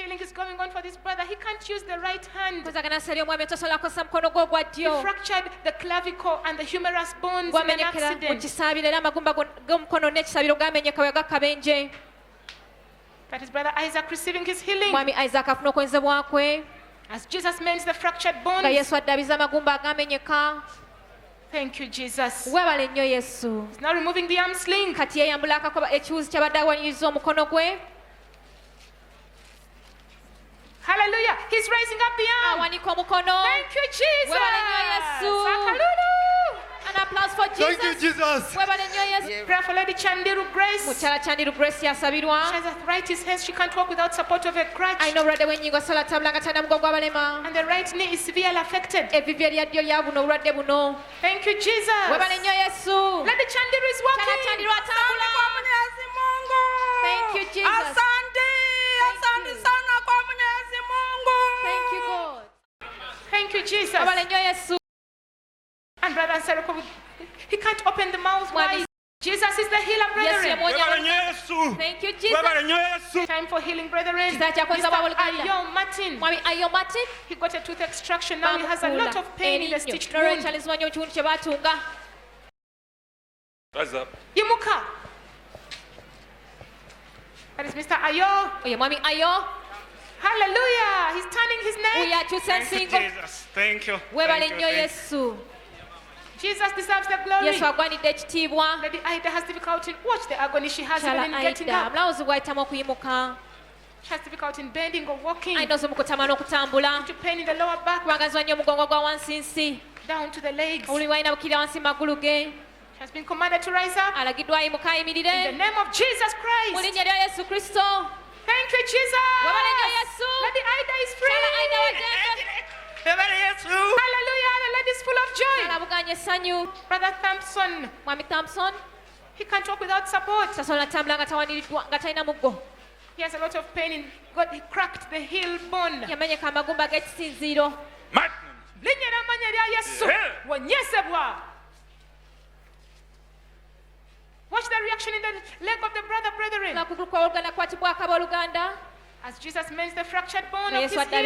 healing is going on for this brother. He can't use the right hand. He fractured the clavicle and the humerus bones in an accident. That is brother Isaac receiving his healing. As Jesus mends the fractured bones. Thank you, Jesus. He's now removing the arm sling. Hallelujah. He's raising up the arm. Thank you, Jesus. An applause for Jesus. Thank you, Jesus. Pray for Lady Chandiru Grace. She has arthritis, hence she can't walk without support of a crutch. And the right knee is severely affected. Thank you, Jesus. Lady Chandiru is walking. Thank you, Jesus. Thank you, God. Thank you, Jesus. And brother Saroko, he can't open the mouth wide. Jesus is the healer, brethren. Thank you, Jesus. Time for healing, brethren. Mr. Ayo Martin. He got a tooth extraction. Now he has a lot of pain in the stitched wound. Rise up. Yimuka. That is Mr. Ayo. Hallelujah. He's turning his neck. Thank you, Jesus. Thank you. Jesus deserves the glory. Lady Ida has difficulty. Watch the agony she has even in getting up. She has difficulty in bending or walking. Due to pain in the lower back. Down to the legs. She has been commanded to rise up. In the name of Jesus Christ. Thank you, Jesus. Lady Ida is free. Hallelujah. The lady is full of joy. Brother Thompson. He can't walk without support. He has a lot of pain. He cracked the heel bone. Watch the reaction in the leg of the brother, brethren. As Jesus mends the fractured bone of his heel. See the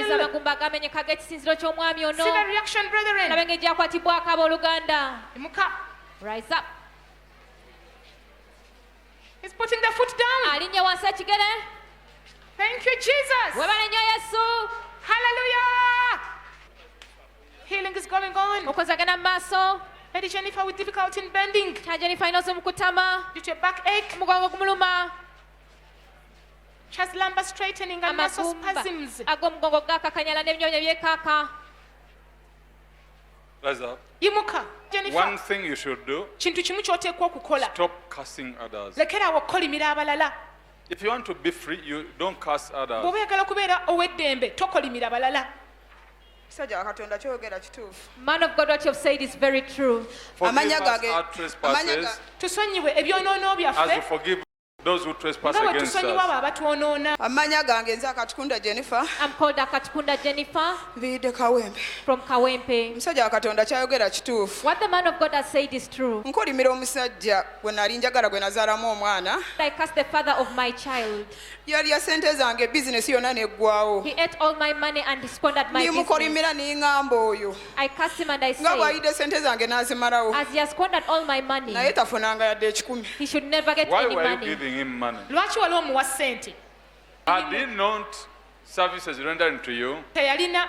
reaction, brethren. Rise up. He's putting the foot down. Thank you, Jesus. Hallelujah. Healing is going on. Lady Jennifer with difficulty in bending. Due to a backache. She has lumbar straightening and muscle spasms. Rise up. Yimuka. Jennifer. One thing you should do, stop cursing others. If you want to be free, you don't curse others. Man of God, what you have said is very true. Forgive us our trespasses as we forgive those who trespass against us. Amanya gange nza Katukunda Jennifer. I'm called Katukunda Jennifer. Vide Kawempe. From Kawempe. Musajja Katonda kyayogera kituufu. What the man of God has said is true. Nkolimira omusajja gwe nali njagala gwe nazaalamu omwana. I cursed the father of my child. Yalya sente zange business yonna neggwawo. He ate all my money and squandered my business. Nimukolimira n'ingamba oyo. I cursed him and I said, nga bw'ayidde sente zange n'azimalawo. as he has squandered all my money, naye tafunanga yadde ekikumi. he should never get Why any were you money. giving him money? Had he not services rendered to you? Yalina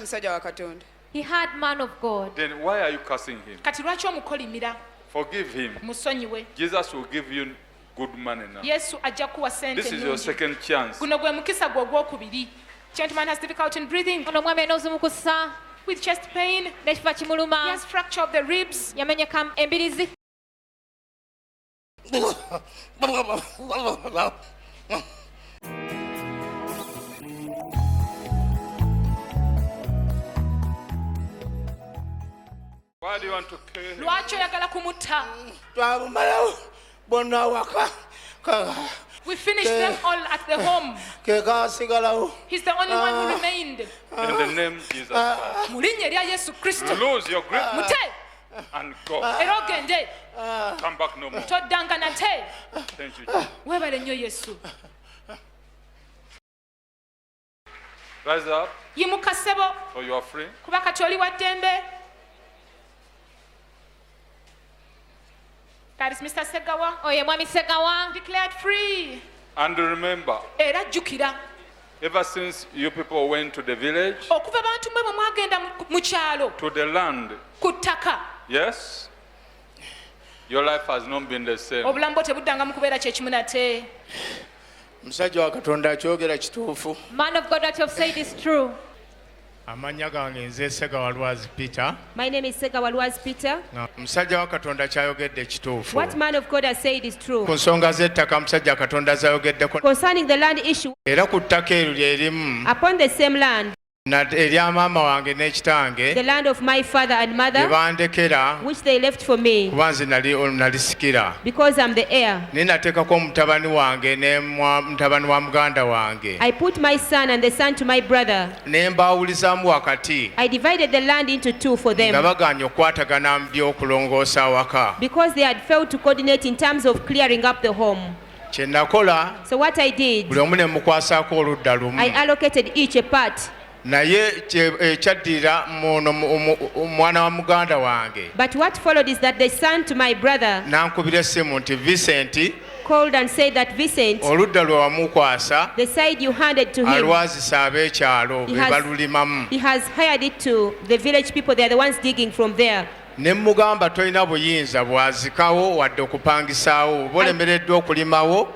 musajja wa Katonda. He had man of God. Then why are you cursing him? Forgive him. Jesus will give you good money now. This is your second chance. Gentleman has difficulty in breathing. With chest pain. He has fracture of the ribs. Why do you want to kill him? We finished them all at the home. He's the only one who remained. In the name of Jesus Christ. Lose your grip and go. Come back no more. Thank you, Jesus. Rise up. Yimuka ssebo. For you are free. Kuba kati oli wa ddembe. That is Mr. Segawa. Oye mwami Segawa. Declared free. And remember, era jjukira, ever since you people went to the village, okuva abantu mwe mwagenda mu kyalo, to the land, ku ttaka, yes, your life has not been the same. obulamu bwo tebuddangamu kubeera kyekimu nate. Musajja wa Katonda akyogera kituufu. Man of God, what you have said is true. Amannya gange nze Segawa Lwazi Peter. My name is Segawa Lwazi Peter. Musajja wa Katonda kyayogedde kituufu. What man of God has said is true. Ku nsonga z'ettaka musajja Katonda zayogeddeko. Concerning the land issue, Era ku ttaka eryo lyerimu upon the same land, erya maama wange n'ekitange the land of my father and lye mother, bandekera which they left for me, kuba nze nalisikira. because I'm the heir. Naye nateekako mutabani wange ne mutabani wa muganda wange. I put my son and the son to my brother. Ne mbaawulizaamu wakati I divided the land into two for nga them, bagaanye okwatagana mu by'okulongoosa awaka. because they had failed to coordinate in terms of clearing up the home. Kye nakola So what I did, buli omu ne mukwasaako oludda lumu. I allocated each a part. Naye ekyaddira omwana wa muganda wange But what followed is that the son to my brother n'ankubira essimu nti Vincent, called and said that Vincent, oludda lwe wamukwasa the side you handed to him, alwazisa ab'ekyalo be has- balulimamu. he has hired it to the village people. They are the ones digging from there. Ne mugamba tolina buyinza bwazikawo wadde okupangisaawo oba olemereddwa okulimawo.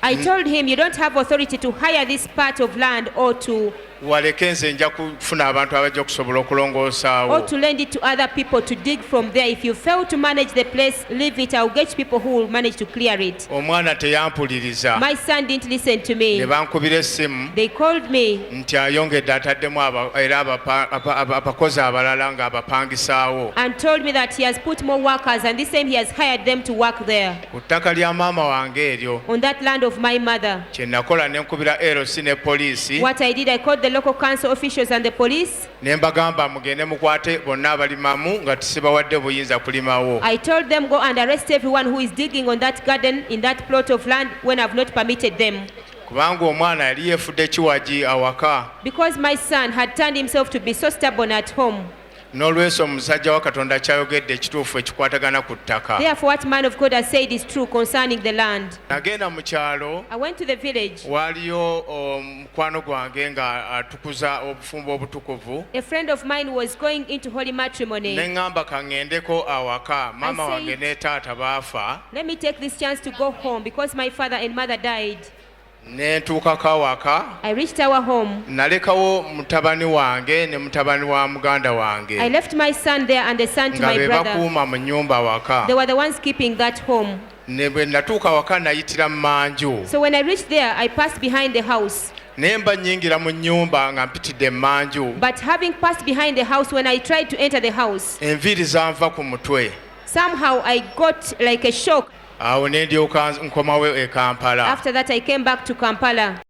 I told him, you don't have authority to hire this part of land or to Waleke nze nja kufuna abantu abajja okusobola okulongoosaawo. lend it to other people to dig from there. If you fail to manage the place, leave it. I'll get people who will manage to clear it. Omwana teyampuliriza. My son didn't listen to Ne me. bankubira essimu They called me nti ayongedde ataddemu era abakozi abalala ng'abapangisaawo. and told me that he has put more workers, and this time he has hired them to work there Ku ttaka lya maama wange eryo on that land of my mother. kye nakola ne nkubira LC ne poliisi What I did, I called the local council officials and the police. ne mbagamba mugende mukwate bonna abalimamu nga tisibawadde buyinza kulimawo. I told them, go and arrest everyone who is digging on that garden, in that plot of land, when I've not permitted them. Kubanga omwana yali yeefudde kiwagi awaka. Because my son had turned himself to be so stubborn at home. N'olweso omusajja wa Katonda kyayogedde ekituufu ekikwatagana ku ttaka. Therefore, what man of God has said is true concerning the land. Nagenda mu kyalo I went to the village. waaliyo mukwano gwange nga atukuza obufumbo obutukuvu. A friend of mine was going into holy matrimony. Ne ŋŋamba ka ŋŋendeko awaka maama I wange said- ne taata baafa. Let me take this chance to go home because my father and mother died. Ne ntuukako awaka. I reached our home. Nalekawo mutabani wange ne mutabani wa muganda wange I left my son there and the son to nga my be brother. bakuuma mu nnyumba awaka. They were the ones keeping that home. Ne bwe natuuka awaka nayitira mu manju. So when I reached there, I passed behind the house. Naye mba nnyingira mu nnyumba nga mpitidde mu manju. But having passed behind the house, when I tried to enter the house, Enviiri zanva ku mutwe. somehow I got like a shock. Awo ne ndyoka nkomawo e Kampala. After that, I came back to Kampala.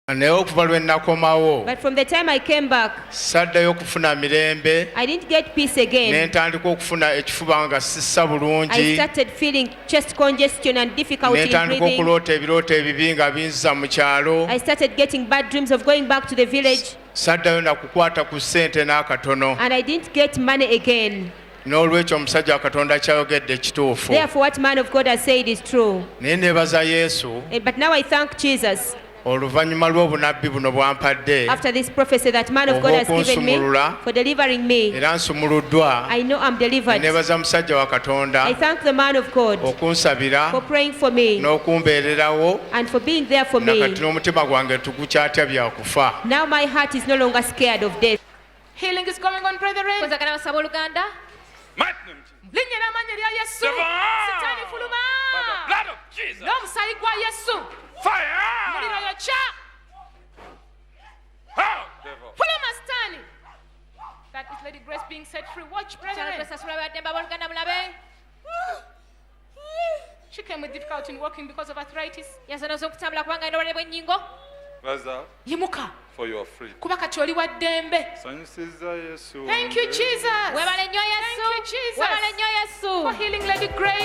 Naye okuva lwe nakomawo But from the time I came back, saddayo okufuna mirembe. I didn't get peace Ne again. ntandika okufuna ekifuba nga sissa I bulungi. started feeling chest congestion and Ne difficulty in ntandika breathing. okuloota ebirooto ebibi nga binzza mu kyalo. I started getting bad dreams of going back to the village, Saddayo na kukwata ku ssente n'akatono. and I didn't get money again. N'olwekyo omusajja wa Katonda kyayogedde kituufu. Therefore, what man of God has said is true. Naye neebaza Yesu But now I thank Jesus oluvannyuma lw'obunabbi buno bwampadde after this prophecy that man of God has given me for delivering me. era nsumuluddwa. I know I'm delivered. Neebaza musajja wa Katonda I thank the man of God okunsabira for praying for me n'okumbeererawo and for being there for na me. kati n'omutima gwange tugukyatya bya kufa. Now my heart is no longer scared of death. Healing is going on, brethren. Kwezagala basaba oluganda. Mighty name of Jesus. Linnya n'amaanyi erya Yesu. Devil. Sitaani fuluma. By the blood of Jesus. N'omusaayi gwa Yesu. Fire. Muliro yokya. How, devil? Fuluma sitaani. That is Lady Grace being set free. Watch, brethren. She came with difficulty in walking because of arthritis. Rise up, Yimuka. for you are free. Kuba kati oli wa ddembe. Sanyusiza Yesu. Thank you, Jesus. Thank you, Jesus. For healing Lady Grace.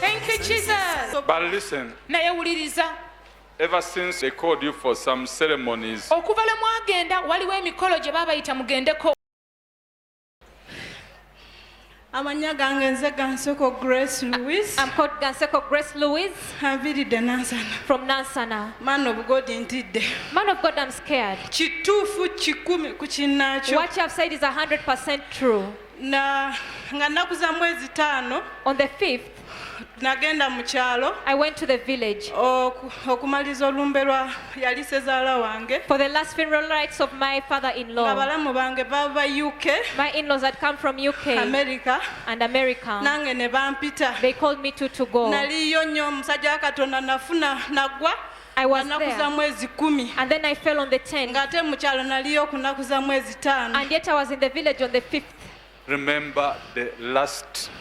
Thank you, Jesus. But listen, Naye wuliriza. ever since they called you for some ceremonies, okuva lwe mwagenda waliwo emikolo gye babayita mugendeko. Amanya gange nze Ganseko Grace Louis. I'm called Ganseko Grace Louis. Nviridde Nansana. From Nansana. Man of God ntidde. Man of God, I'm scared. Kituufu kikumi ku kinnaakyo. What you have said is 100% true. Nga nnaku za mwezi 5. On the 5th, nagenda mu kyalo. I went to the village. Okumaliza olumbe lwa yali sezaala wange. For the last funeral rites of my father-in-law. Abalamu bange bava UK. My in-laws had come from UK. America. And America. Nange ne bampita. They called me to go. Naliyo nnyo omusajja wa Katonda nafuna nagwa. I was there. Mwezi 10. And then I fell on the 10th. Ngate mu kyalo naliyo kunakuza mwezi 5. And yet I was in the village on the 5th. Remember the last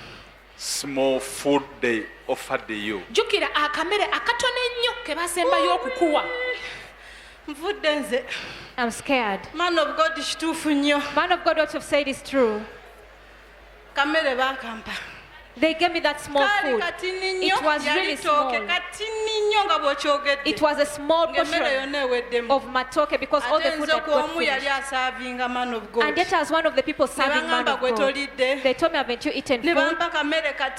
small food they offered you. Jukira akamere akatone nnyo ke basembayo okukuwa. Nvudde nze. I'm scared. Man of God kituufu nnyo. Man of God, what you've said is true. Kamere bakampa. They gave me that small food. It was really small. It was a small portion of matoke because all the food had got finished. And yet as one of the people serving man of God, they told me, haven't you eaten food? Then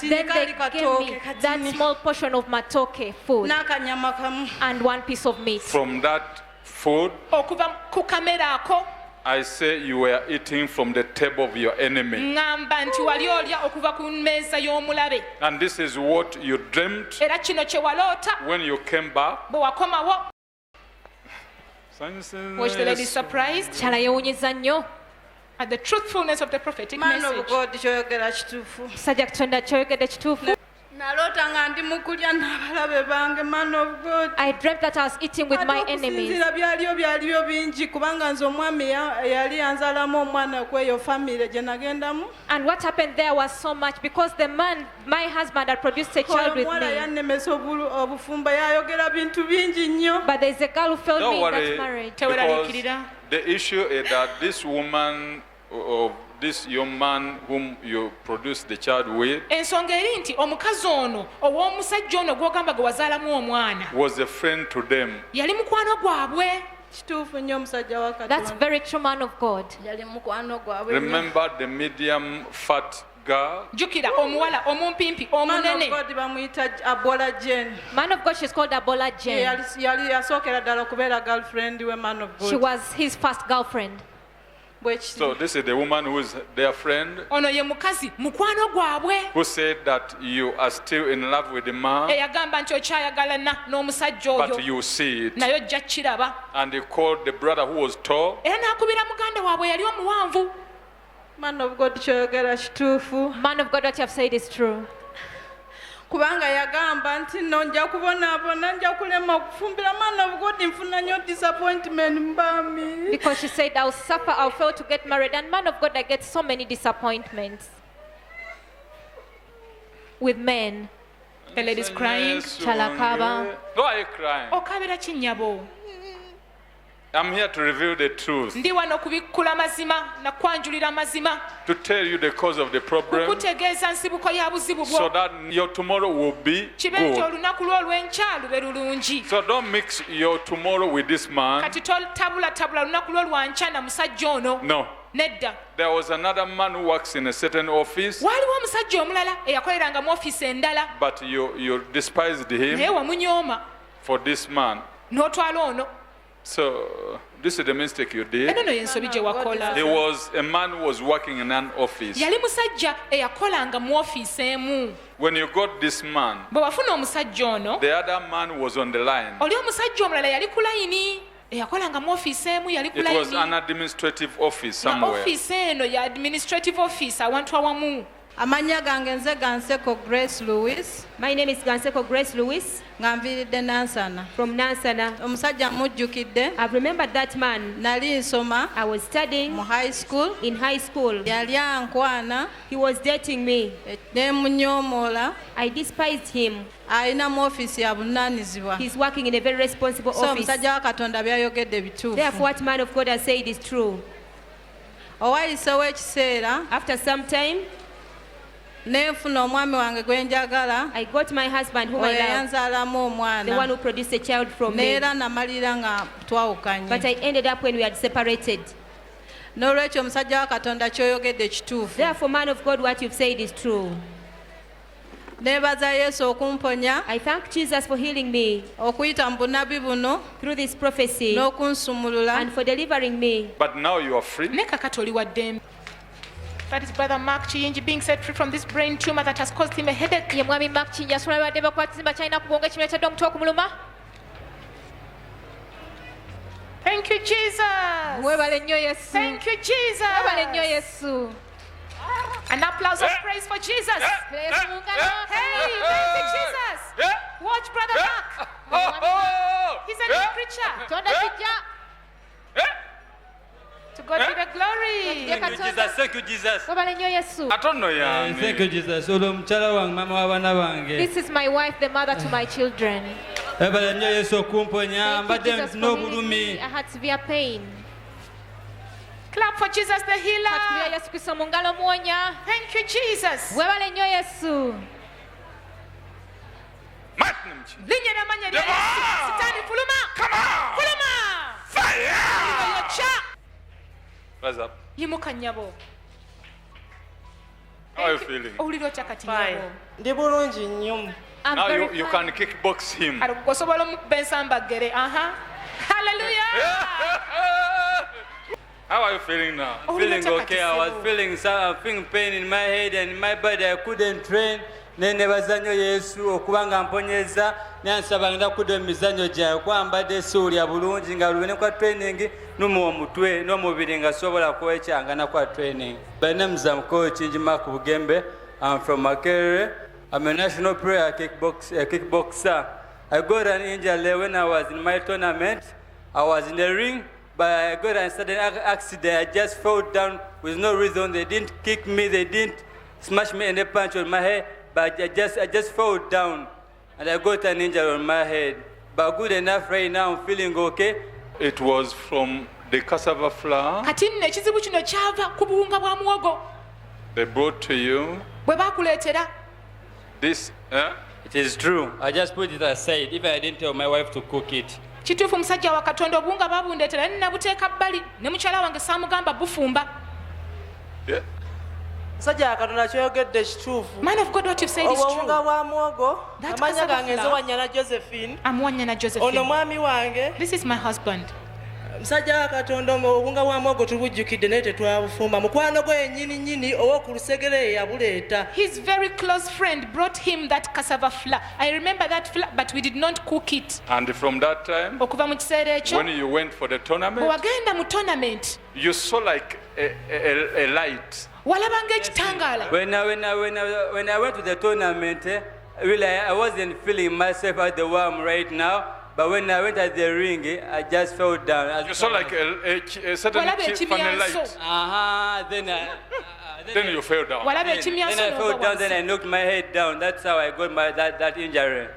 they gave me that small portion of matoke food and one piece of meat. From that food, I say you were eating from the table of your enemy. And this is what you dreamt when you came back. Was the lady surprised at the truthfulness of the prophetic message? I dreamt that I was eating with my enemies. And what happened there was so much because the man, my husband, had produced a child with me. But there's a girl who failed me in that marriage. The issue is that this woman of this young man whom you produced the child with was a friend to them. That's very true, man of God. Remember the medium fat girl? Man of God, she's called Abola Jane. She was his first girlfriend. So this is the woman who is their friend, who said that you are still in love with the man, but you see it. And they called the brother who was tall. Man of God, what you have said is true. Kubanga yagamba nti no nja kubonaabona nja kulema okufumbira Man of God nfuna nnyo disappointment mbami. Because she said I'll suffer, I'll fail to get married, and man of God, I get so many disappointments with men. The lady's crying. Chalakaba. Why are you crying? Okabira chinyabo. I'm here to reveal the truth. To tell you the cause of the problem, so that your tomorrow will be good. So don't mix your tomorrow with this man. No. There was another man who works in a certain office, but you despised him for this man. So this is the mistake you did. He was a man who was working in an office. When you got this man, the other man was on the line. It was an administrative office somewhere. Amanya gange nze Ganseko Grace Louis. My name is Ganseko Grace Louis. Nganviridde Nansana. From Nansana. Omusajja mujjukidde. I remembered that man. Nali nsoma. I was studying mu high school. In high school. Yali ankwana. He was dating me. Ne munyomoola. I despised him. Alina mu office ya bunaanizibwa. He's working in a very responsible office. So omusajja wa Katonda byayogedde bituufu. Therefore what man of God has said is true. Owayisewo ekiseera. After some time, Nenfuna omwami wange gwe njagala. I got my husband whom I love, Yanzalamu omwana. the one who produced a child from me. Neera namalira nga twawukanye. But I ended up when we had separated. N'olwekyo omusajja wa Katonda ky'oyogedde kituufu. Therefore, man of God, what you've said is true. Neebaza Yesu okumponya. I thank Jesus for healing me okuyita mu bunabi buno through this prophecy n'okunsumulula and for delivering me. But now you are free. Ne kakati oli wa ddembe. That is Brother Mark Chiyinji being set free from this brain tumor that has caused him a headache. Ye mwami Mark Chiyinji asobola badde bakwatizimba kyalina kubonga ekimuletedde omutwe okumuluma. Thank you, Jesus. Webale nnyo Yesu. Thank you, Jesus. Webale nnyo Yesu. An applause of praise for Jesus. Hey, thank you, Jesus. Watch Brother Mark. He's a new creature. To God be the glory. Thank you, Jesus. Thank you, Jesus. Webale nnyo Yesu. Thank you, Jesus. Olo mukyala wange mama w'abaana bange. This is my wife, the mother to my children. Webale nnyo Yesu okumponya. Thank you, Mbadde Jesus, nfuna for healing me. obulumi. I had severe pain. Clap for Jesus the healer. Katukulira Yesu Kristo mu ngalo muwonya. Thank you, Jesus. Webale nnyo Yesu. Linnya n'amannya lya Yesu. Sitaani fuluma. Fuluma. Fire. Rise up. Yimuka nnyabo. How are you feeling? Owulira otya kati nnyabo? Ndi bulungi nnyo. Now you can kickbox him. Osobola omukuba ensambagere. Hallelujah. How are you feeling now? Feeling okay. I was feeling pain in my head and in my body. I couldn't train. Nenebaza nnyo Yesu okuba nga mponyeza nansaba ngenda kudda emizannyo gyange kuba mbadde siwulya bulungi nga lubine kwa training n'omuwa omutwe n'omubiri nga sobola kwekyanga kwa training. My name is Coach Chiyinji Mark Bugembe. I'm from Makerere. I'm a national player kickboxer. I got an injury when I was in my tournament. I was in the ring, but I got a sudden accident. I just fell down with no reason. They didn't kick me. They didn't smash me any punch on my head. But I just fell down, and I got an injury on my head. But good enough right now. I'm feeling okay. It was from the cassava flour Kati nno ekizibu kino kyava ku buwunga bwa muwogo. they brought to you. Bwe baakuleetera. This, It is true. I just put it aside. Even I didn't tell my wife to cook it. Kituufu musajja wa Katonda obuwunga baabundeetera ne nabuteeka bbali ne mukyala wange saamugamba bufumba. yeah. Musajja wa Katonda ky'oyogedde kituufu. Man of God, what you've said is Obuwunga true. bwa muwogo. That Amanya cassava gange nze flour. Wanyana Josephine. I'm Wanyana Ono Josephine. mwami wange. This is my husband. Musajja wa Katonda obuwunga bwa muwogo tubujjukidde naye tetwabufumba. Mukwano gwe yennyini ow'oku lusegere yabuleeta. His very close friend brought him that cassava flour. I remember that flour, but we did not cook it. And from that time, Okuva mu kiseera ekyo, when you went for the bwe tournament, wagenda mu tournament, you saw like a light. walabanga ekitangaala. When I went to the tournament, really I wasn't feeling myself at the warm right now. But when I went at the ring, I just fell down. You saw like a certain Walaba funny light. ekimyanso. Then you fell down. Walaba Then ekimyanso I fell n'ogwa down, then I wansi. knocked my head down. That's how I got that injury.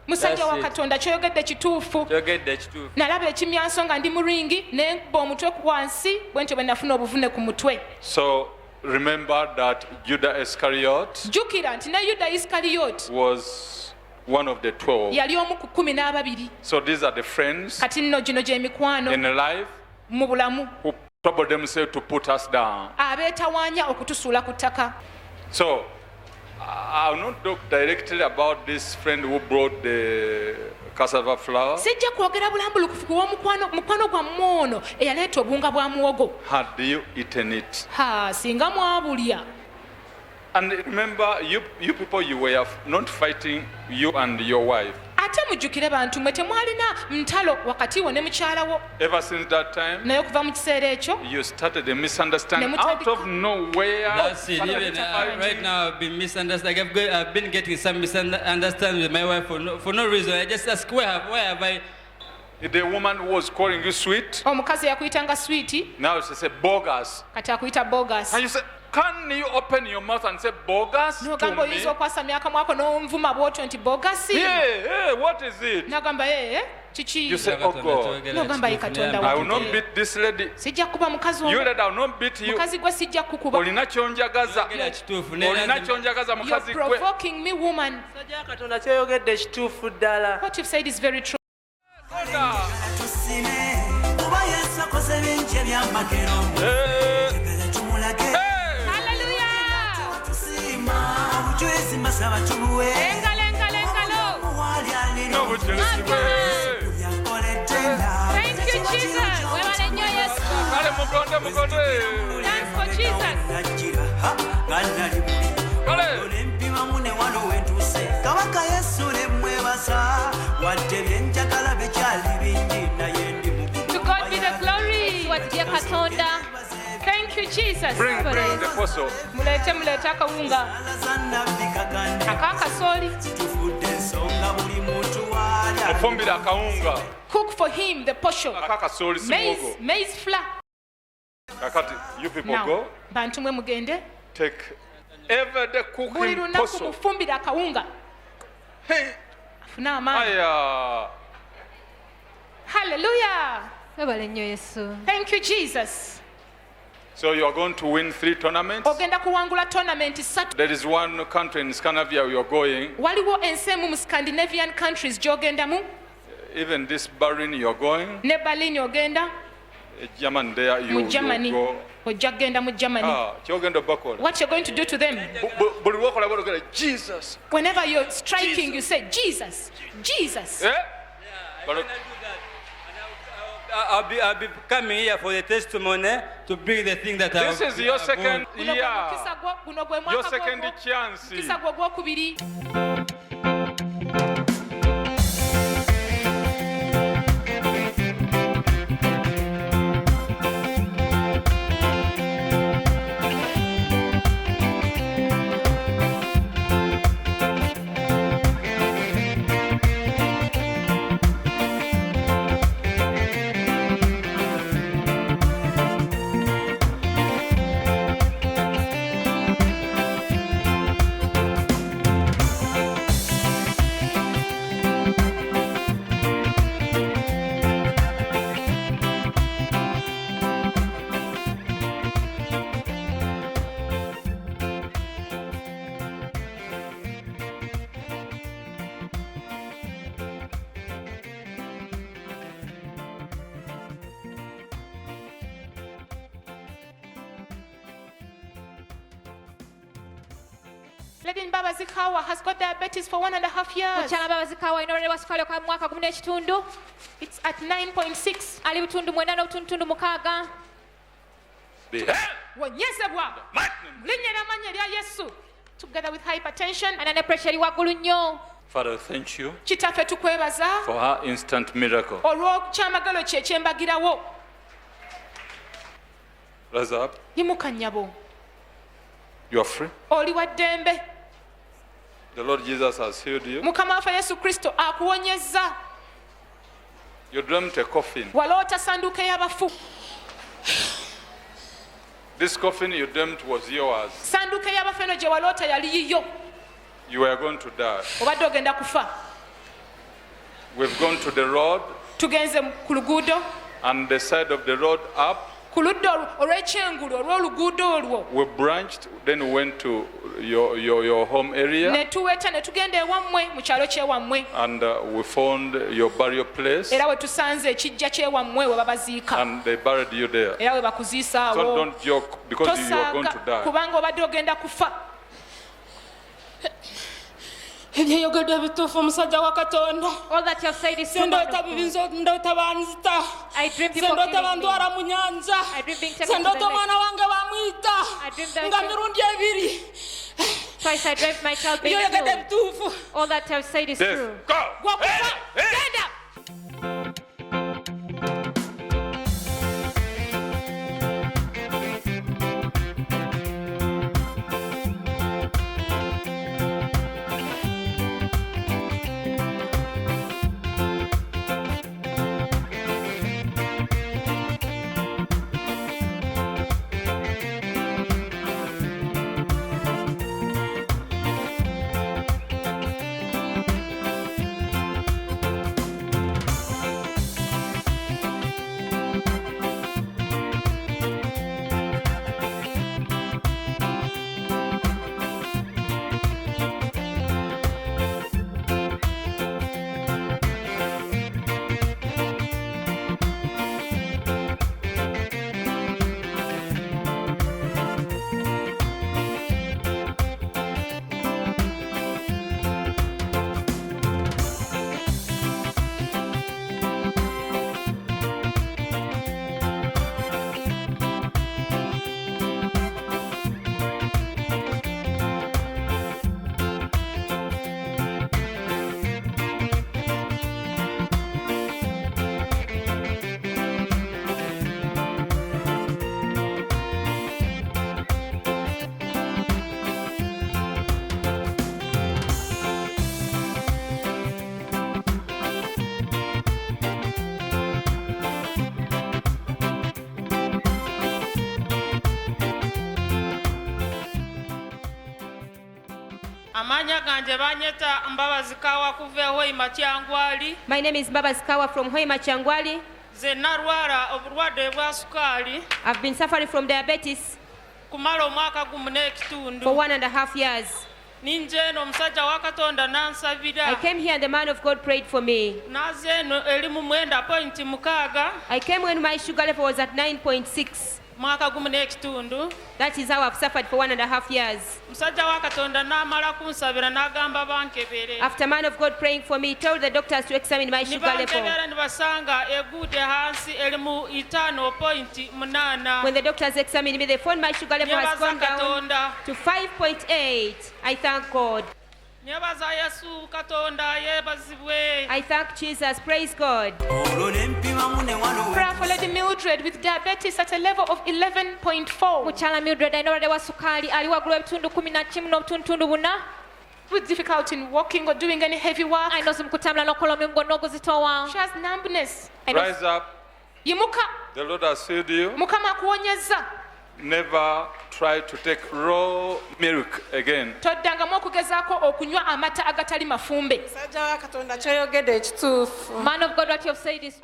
Musajja wa That's it. Katonda kyoyogedde kituufu. So get that too. Nalaba ekimyanso nga ndi mu ringi ne nkuba omutwe ku wansi bwe ntyo bwe nafuna obuvune ku mutwe. So remember that Judah Iscariot Jjukira nti ne Yuda Iskariyoti was one of the 12. yali omu ku 12. So these are the friends Kati nno gino gy'emikwano in life mu bulamu who trouble themselves to put us down. abeetawaanya okutusuula ku ttaka. So I'll not talk directly about this friend who brought the cassava flour. Sijja kwogera bulambulukufu ku mukwano gwammwe ono eyaleeta obuwunga bwa muwogo. Had you eaten it? Singa mwabulya. And remember, you people, you were not fighting, you and your wife. Ate mujjukire bantu mwe temwalina ntalo wakati wo ne mukyala wo. Ever since that time, Naye okuva mu kiseera ekyo you started a misunderstanding Ne out of nowhere. That's it. Even right now, I've been misunderstanding. I've been getting some misunderstanding with my wife for no reason. I just ask, where have I? The woman who was calling you sweet, omukazi yakuyitanga sweeti now she said bogus. kati akuyita bogus. And you say, can you open your mouth and say bogus to N'ogamba oyinza me? okwasamya akamwa ako n'onvuma bw'otyo nti bogasi. Yeah, what is it? N'agamba You say, oh God, I will not beat this lady. sijja kuba mukazi You lady, I will not beat you. mukazi gwe sijja kukuba. Olina kyonjagaza. Olina kyonjagaza You're mukazi gwe. provoking me, woman. Sajja Katonda kyoyogedde kituufu ddala. What you've said is very true. Thank you, Jesus. Webale nnyo Yesu. Kale mugonde. Thanks for Jesus. Kale. Kabaka Yesu ne mwebasa wadde byenjagala bekyali bingi naye ndi mugumu. To God be the glory. Tuwatie Katonda. Thank you, Jesus. Bring the apostle. Mulete akawunga. Akakasooli. Ofumbira akawunga. Cook for him the portion. Akakasooli si muwogo. Maize flour. Kakati, you people Now, go. bantu mwe mugende. Take every day Buli cooking lunaku portion. mufumbira akawunga. Hey. Afune amaanyi. Aya. Hallelujah. Webale nnyo Yesu. Thank you, Jesus. So you are going to win 3 tournaments. Ogenda kuwangula tournament 3. There is one country in Scandinavia you are going. Waliwo ensi emu mu Scandinavian countries gy'ogendamu. Even this Berlin you are going. Ne Berlin ogenda. Germany there Mu you Germany. go. Ojja kgenda mu Germany. Kyogenda bakola. What you're going to do to them? Buli lwokola bwogera Jesus. Whenever you're striking, you say Jesus, Jesus. Eh? I'll be coming here for the testimony to bring the thing that This is your second year. Guno gwe Your mwaka second gwo. chance. Mukisa gwe ogwokubiri. Lady Mbabazi Kawa has got diabetes for 1.5 years. Mukyala Mbabazi Kawa alina obulwadde bwa sukaali kwa mwaka 10 n'ekitundu. It's at 9.6. Ali butundu 9.6. Wonyezebwa. Linnya ly'amannya erya Yesu. Together with hypertension. Ana ne pressure eri waggulu nnyo. Father, thank you Kitaffe tukwebaza for her instant miracle. olw'okyamagalo kye ekyembagirawo. Rise up. Yimuka nnyabo. You are free. Oli wa ddembe. The Lord Jesus has healed you. Mukama waffe Yesu Kristo akuwonyezza. You dreamt a coffin. Waloota sanduuko ey'abafu. This coffin you dreamt was yours. Sanduuko ey'abafu eno gye waloota yali yiyo. You were going to die. Obadde ogenda kufa. We've gone to the road, Tugenze ku luguudo. and the side of the road up, Ku ludda olw'ekyengulu olw'oluguudo olwo. we branched, then we went to your home area, Ne tuweta ne tugenda ewammwe mu kyalo ky'ewammwe. and we found your burial place, Era we tusanze ekijja ky'ewammwe we babaziika. and they buried you there. Era we bakuziisa So awo. don't joke, because you are going to Tosaaga die. kubanga obadde ogenda kufa. ebyeyogedde bituufu omusajja wa Katonda. All that you have said is true. Sendoota bibinzo ndoota banzita. I dream people Sendoota killing me. bantwala mu nnyanja. I dream being taken to the Sendoota lake. omwana wange bamuyita. I dream that Nga mirundi ebiri. Twice I dreamt my child being Byoyogedde killed. bituufu. All that you have said is Death. true. Go! Gwakufa. Hey! Hey! Genda. amanya ganje banyeta Mbabazi Kawa kuva Hoima Kyangwali. My name is Mbabazi Kawa from Hoima Kyangwali. Ze narwara obulwadde bwa sukaali. I've been suffering from diabetes kumala omwaka gumu n'ekitundu. for 1.5 years. Ninje eno omusajja wa Katonda n'ansabira. I came here and the man of God prayed for me. Naze eno eri mu 9.6. I came when my sugar level was at 9.6. Mwaka gumu n'ekitundu. That is how I've suffered for 1.5 years. Musajja wa Katonda n'amala kunsabira n'agamba bankebere. After man of God praying for me, he told the doctors to examine my sugar level. Nibankebera nibasanga egude hansi eri mu 5.8. When the doctors examined me, they found my sugar level has gone down to 5.8. I thank God. I thank Jesus. Praise God. Pray for Lady Mildred with diabetes at a level of 11.4. Mukyala Mildred alina wa sukali ali waggulu ebitundu 11 n'obutundu 4. With difficulty in walking or doing any heavy work. Ayina ozimu kutambula n'okola omulimu gwonna oguzitowa. She has numbness. Rise up. Yimuka. The Lord has healed you. Mukama akuwonyezza. Never try to take raw milk again. Toddangamu okugezaako okunywa amata agatali mafumbe. Musajja wa Katonda kyoyogedde ekituufu. Man of God, what you have said is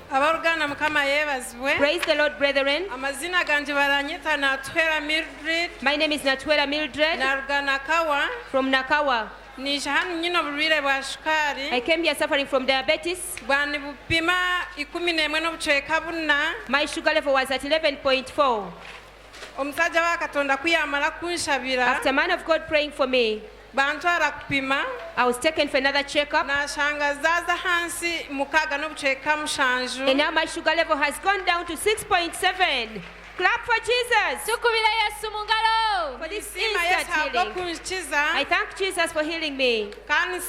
Abaruganda Mukama yeebazibwe. Praise the Lord, brethren. Amazina ganje baranyita Natwera Mildred. My name is Natwera Mildred. Naruga Nakawa. From Nakawa. Nisha hano nyina obulwire bwa sukali. I came here suffering from diabetes. Bwani bupima 11 n'obucweka 4. My sugar level was at 11.4. Omusajja wa Katonda kuyamala kunshabira. After man of God praying for me, bantwala kupima. I was taken for another checkup. Nashanga zaza hansi 6 n'obucweka 7. And now my sugar level has gone down to 6.7. Clap for Jesus. Tukubira Yesu mu ngalo. For this instant healing. I thank Jesus for healing me. And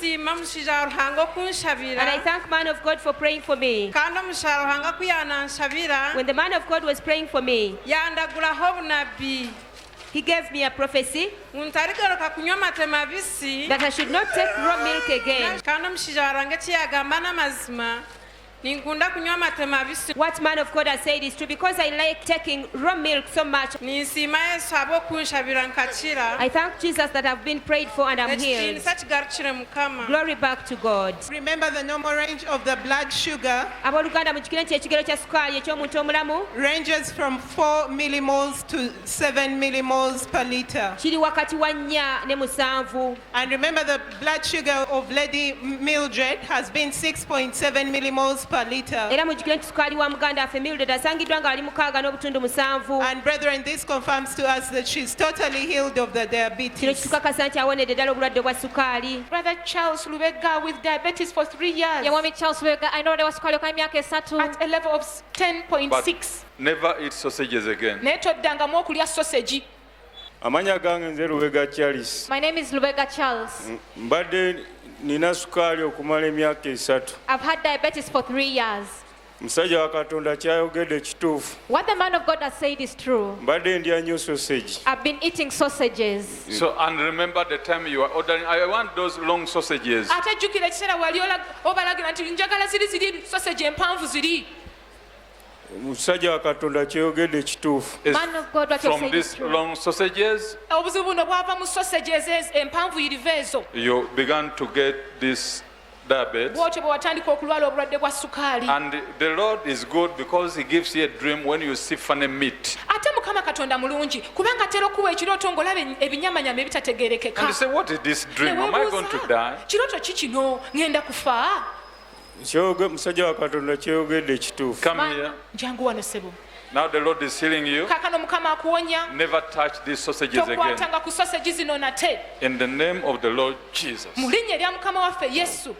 I thank man of God for praying for me. When the man of God was praying for me, he gave me a prophecy that I should not take raw milk again. What man of God has said is true, because I like taking raw milk so much. I thank Jesus that I've been prayed for and I'm healed. Glory back to God. Remember the normal range of the blood sugar ranges from 4 millimoles to 7 millimoles per liter. And remember the blood sugar of Lady Mildred has been 6.7 millimoles per liter. And brethren, this confirms to us that she's totally healed of the diabetes. Brother Charles Lubega with diabetes for 3 years. At a level of 10.6. Never eat sausages again. Amanya gange nze Lubega Charles. My name is Lubega Charles. Mbadde nina sukaali okumala emyaka 3. I've had diabetes for 3 years. Musajja wa Katonda kyayogedde kituufu. What the man of God has said is true. Mbadde ndya nnyo sausage. I've been eating sausages. So, and remember the time you were ordering, I want those long sausages. Musajja wa Katonda kyayogedde kituufu. Man of God, what you From said these is true. long sausages, you began to get this diabetes. And the Lord is good because He gives you a dream when you see funny meat. mukama katonda mulungi kubanga atera okuwa ekirooto ng'olaba ebinyamanyama ebitategeerekeka. And you say, what is this dream? Am I going to die? Kirooto ki kino? Ngenda kufa? Musajja wa Katonda kyeyogedde ekituufu. Come here. Jangu wano ssebo. Now the Lord is healing you. Kaakano mukama akuwonya. Never touch these sausages again. Tokwatanga ku sausage zino nate. In the name of the Lord Jesus. Mu linnya erya mukama waffe Yesu.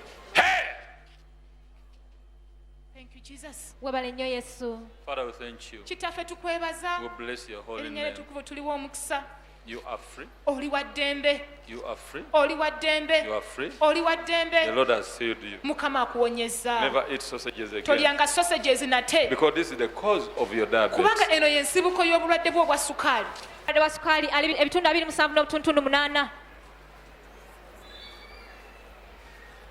Thank you Jesus. Webale nnyo Yesu. Father, we thank you. Kitaffe tukwebaza. We bless your holy Erinnya name. litukuvu tuliwo omukisa. You are free. Oli wa ddembe. You are free. Oli wa ddembe. You are free. Oli wa The ddembe. Lord has healed you. Mukama akuwonyezza. Never eat sausages again. Tolyanga sausages nate. Because this is the cause of your diabetes. Kubanga eno y'ensibuko y'obulwadde bwo obwa sukaali. Obulwadde bwa sukaali ali ebitundu 27 n'obutundu 8.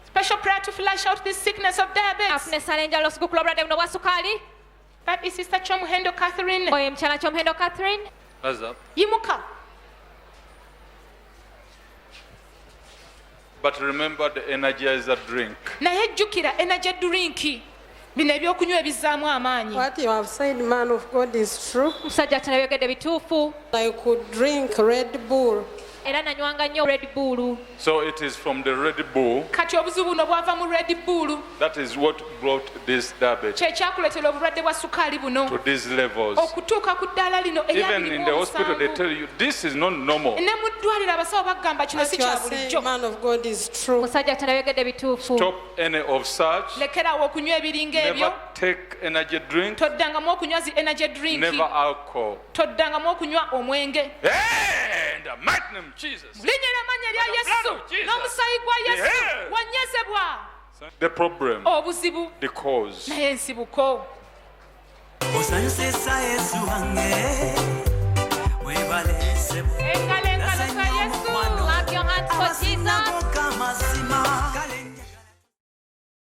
Special prayer to flush out this sickness of diabetes. Afune essala enjala osigukula obulwadde buno bwa sukaali. That is Sister Chomuhendo Catherine. Oyo mukyala Chomuhendo Catherine. Rise up. Yimuka. But remember the Energizer drink. Naye jjukira energy drink. Bino ebyokunywa ebizzaamu amaanyi. What you have said, man of God, is true. Musajja ate nabyogedde bituufu. I could drink Red Bull. Era nanywanga nnyo Red Bull. So it is from the Red Bull. Kati obuzibu buno bwava mu Red Bull. That is what brought this diabetes Kye kyakuleetera obulwadde bwa sukaali buno. to these levels. Okutuuka ku ddaala lino Even in the hospital they tell you this is not normal. Ne mu ddwaliro abasawo bagamba kino si What you kya are saying, bulijjo. man of God, is true. Musajja ate nabyogedde bituufu. Stop any of such. Lekeraawo okunywa ebiringa ebyo. Never take energy drink. Toddangamu okunywa zi energy drink. Never alcohol. Toddangamu okunywa omwenge. Hey, in the mighty name of Jesus. Linnya ly'amannya lya Yesu n'omusaayi gwa Yesu wanyezebwa. The problem, Obuzibu the cause. naye ensibuko. Osanyusa Yesu wange webale sebo. Engalo za Yesu. Clap your hands for Jesus. Kama